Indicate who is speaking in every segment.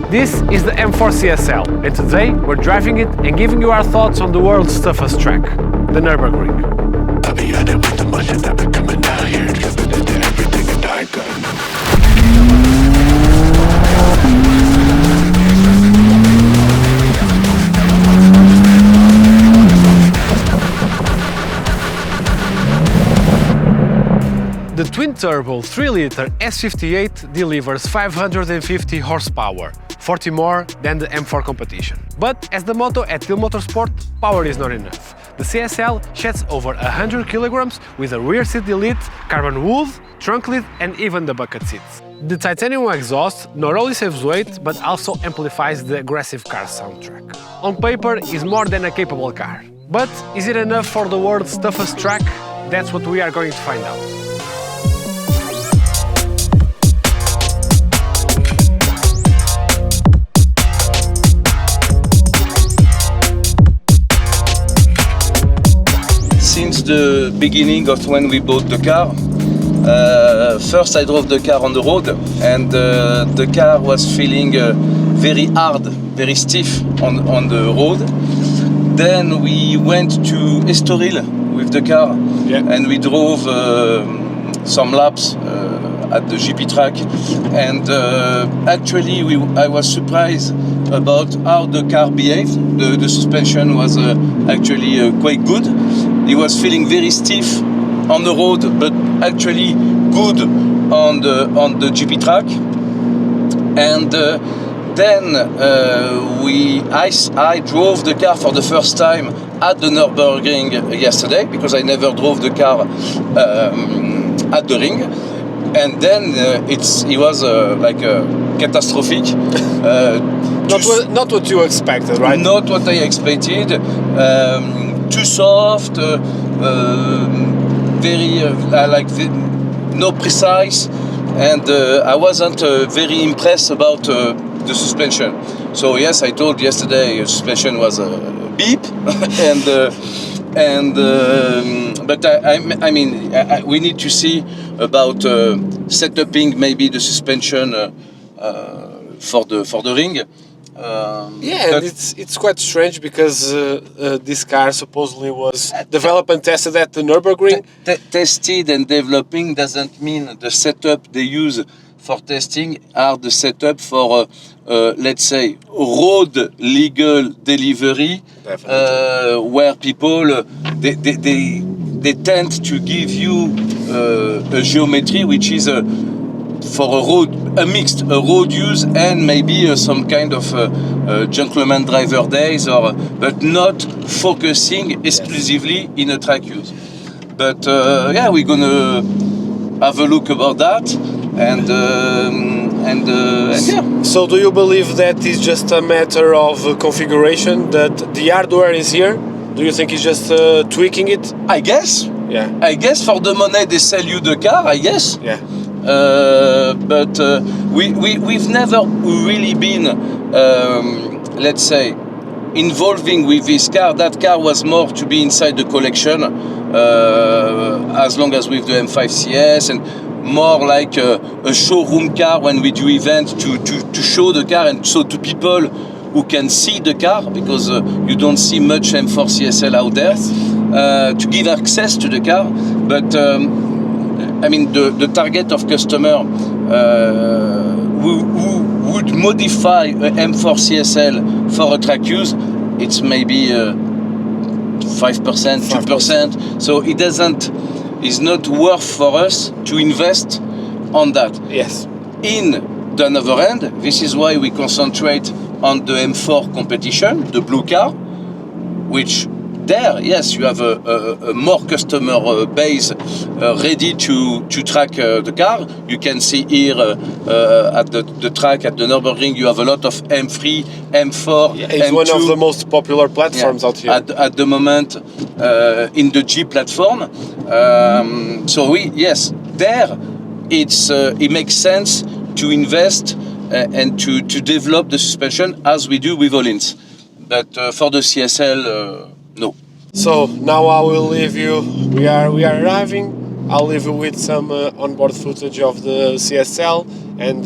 Speaker 1: This is the M4 CSL, and today we're driving it and giving you our thoughts on the world's toughest track, the Nürburgring.
Speaker 2: I'll be on it with the money, I've been coming down here, living into everything and I got.
Speaker 1: The twin-turbo 3-liter S58 delivers 550 horsepower, 40 more than the M4 competition. But as the motto at Tilmotorsport, power is not enough. The CSL sheds over 100 kilograms with a rear seat delete, carbon wood, trunk lid and even the bucket seats. The titanium exhaust not only saves weight, but also amplifies the aggressive car soundtrack. On paper, it's more than a capable car. But is it enough for the world's toughest track? That's what we are going to find out.
Speaker 3: Since the beginning of when we bought the car, first I drove the car on the road and the car was feeling very hard, very stiff on the road. Then we went to Estoril with the car and we drove some laps at the GP track, and actually I was surprised about how the car behaved. The suspension was actually quite good. It was feeling very stiff on the road, but actually good on the GP track. And then I drove the car for the first time at the Nürburgring yesterday, because I never drove the car at the ring. And then it was like catastrophic.
Speaker 1: Not what you expected, right?
Speaker 3: Not what I expected. Too soft, very no precise, and I wasn't very impressed about the suspension. So yes, I told yesterday suspension was a beep, but I mean we need to see about setuping maybe the suspension for the ring.
Speaker 1: And it's quite strange because this car supposedly was developed and tested at the Nürburgring.
Speaker 3: Tested and developing doesn't mean the setup they use for testing are the setup for let's say road legal delivery, where people they tend to give you a geometry which is for a road use and maybe some kind of gentleman driver days, but not focusing exclusively in a track use. But yeah, we're gonna have a look about that, and yeah.
Speaker 1: So do you believe that is just a matter of configuration, that the hardware is here? Do you think it's just tweaking it?
Speaker 3: I guess.
Speaker 1: Yeah.
Speaker 3: I guess for the money they sell you the car, I guess.
Speaker 1: Yeah.
Speaker 3: But we've never really been, let's say, involving with this car. That car was more to be inside the collection, as long as with the M5 CS, and more like a showroom car when we do events to show the car and show to people who can see the car, because you don't see much M4 CSL out there, to give access to the car. But I mean, the target of customer who would modify a M4 CSL for a track use, it's maybe 5%, 2%. So it's not worth for us to invest on that.
Speaker 1: Yes.
Speaker 3: In the other end, this is why we concentrate on the M4 competition, the blue car, which there, yes, you have a more customer base ready to track the car. You can see here at the track at the Nürburgring, you have a lot of M3, M4,
Speaker 1: it's
Speaker 3: M2.
Speaker 1: one of the most popular platforms out here.
Speaker 3: At the moment, in the G platform. So yes, there it makes sense to invest and to develop the suspension as we do with Öhlins. But for the CSL, no.
Speaker 1: So now I will leave you. We are arriving. I'll leave you with some onboard footage of the CSL and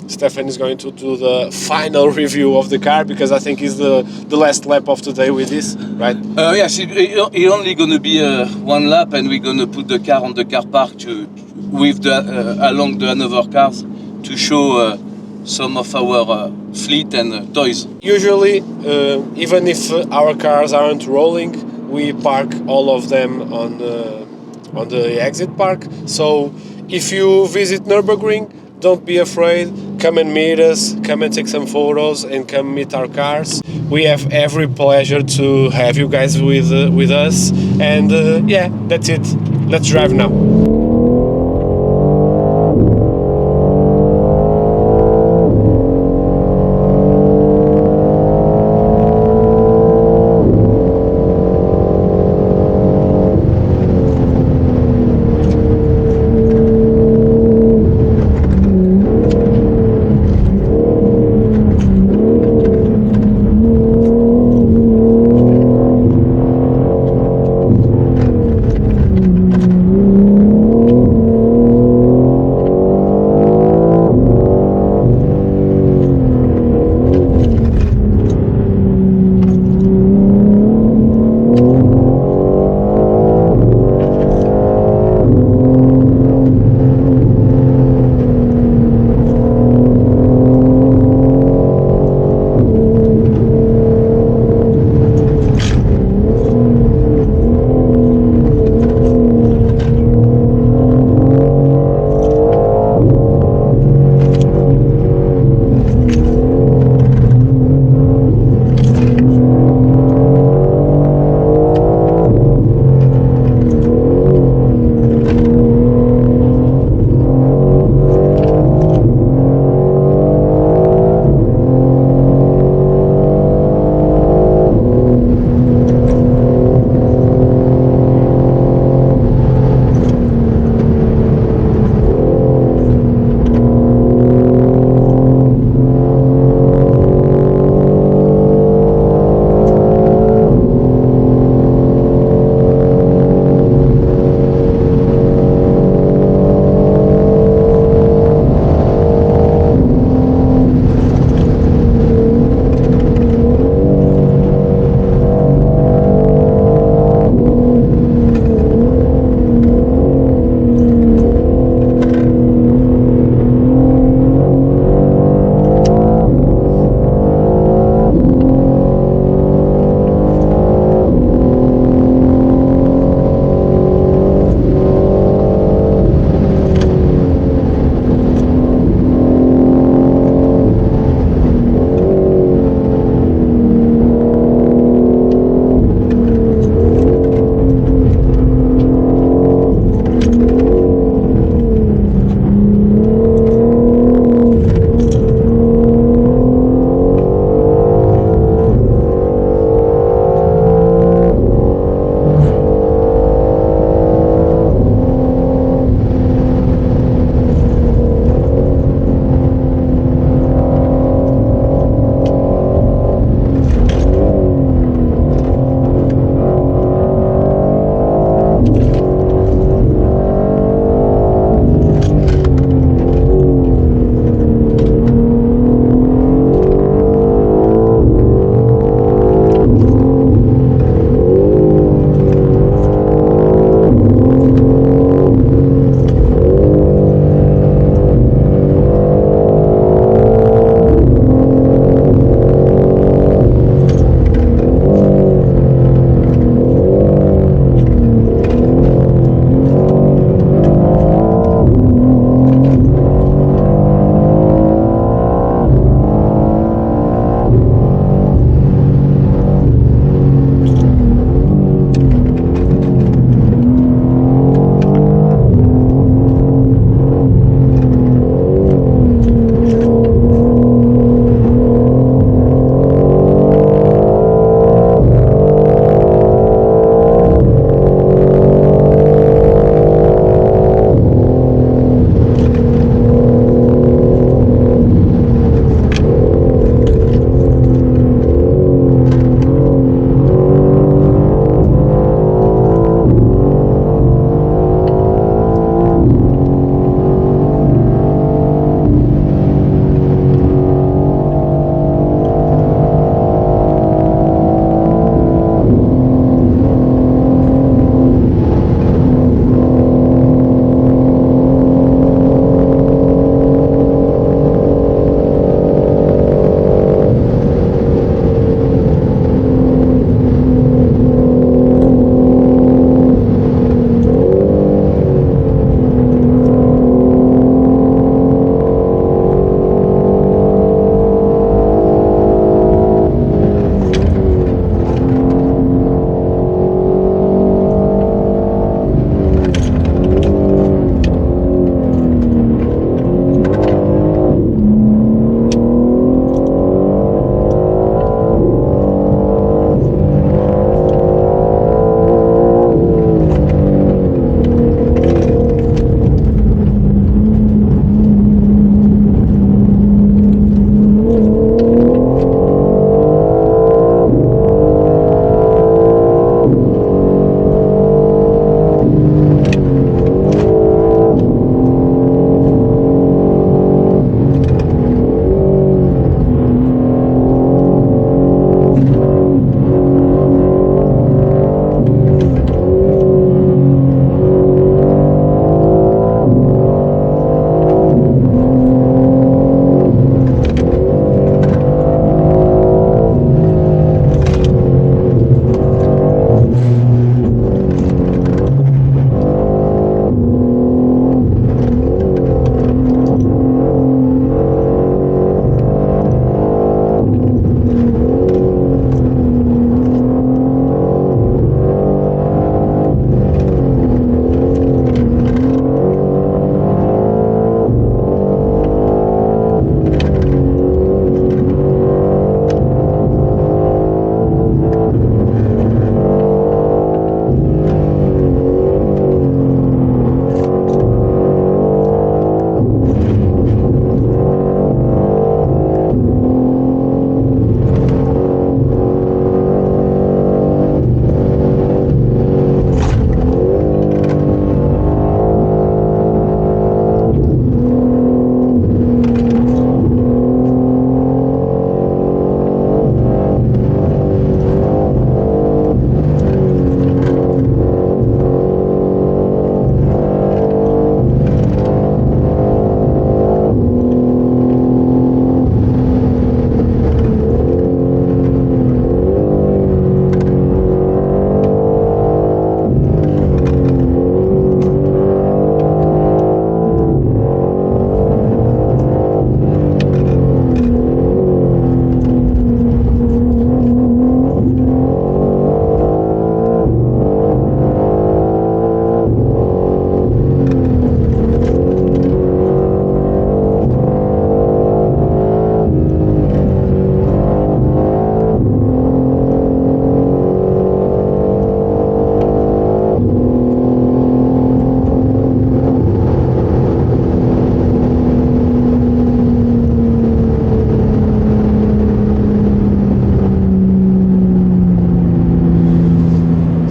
Speaker 1: Stephane is going to do the final review of the car, because I think it's the last lap of today with this, right?
Speaker 3: Yes, it only going to be one lap, and we're going to put the car on the car park with along the another cars to show some of our fleet and toys.
Speaker 1: Usually, even if our cars aren't rolling, we park all of them on the exit park. So if you visit Nürburgring, don't be afraid, come and meet us, come and take some photos and come meet our cars. We have every pleasure to have you guys with us, and yeah, that's it. Let's drive now.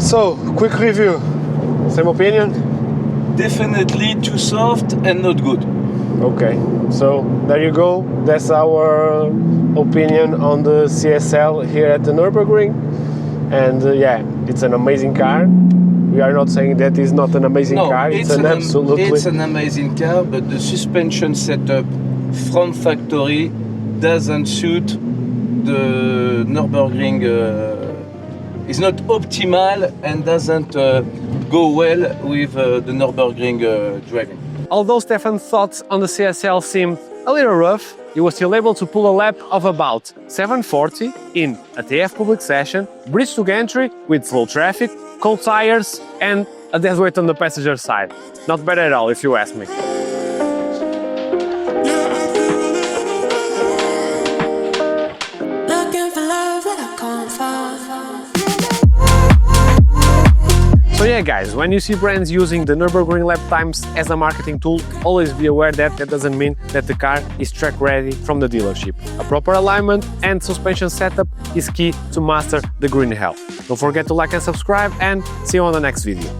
Speaker 1: So, quick review. Same opinion?
Speaker 3: Definitely too soft and not good.
Speaker 1: Okay, so there you go. That's our opinion on the CSL here at the Nürburgring. And yeah, it's an amazing car. We are not saying that it's not an amazing car. It's an
Speaker 3: amazing car, but the suspension setup from factory doesn't suit the Nürburgring. Is not optimal and doesn't go well with the Nürburgring driving.
Speaker 1: Although Stephane's thoughts on the CSL seemed a little rough, he was still able to pull a lap of about 740 in a TF public session, bridge to gantry with slow traffic, cold tires and a dead weight on the passenger side. Not bad at all if you ask me. So yeah guys, when you see brands using the Nürburgring lap times as a marketing tool, always be aware that that doesn't mean that the car is track ready from the dealership. A proper alignment and suspension setup is key to master the green hell. Don't forget to like and subscribe and see you on the next video.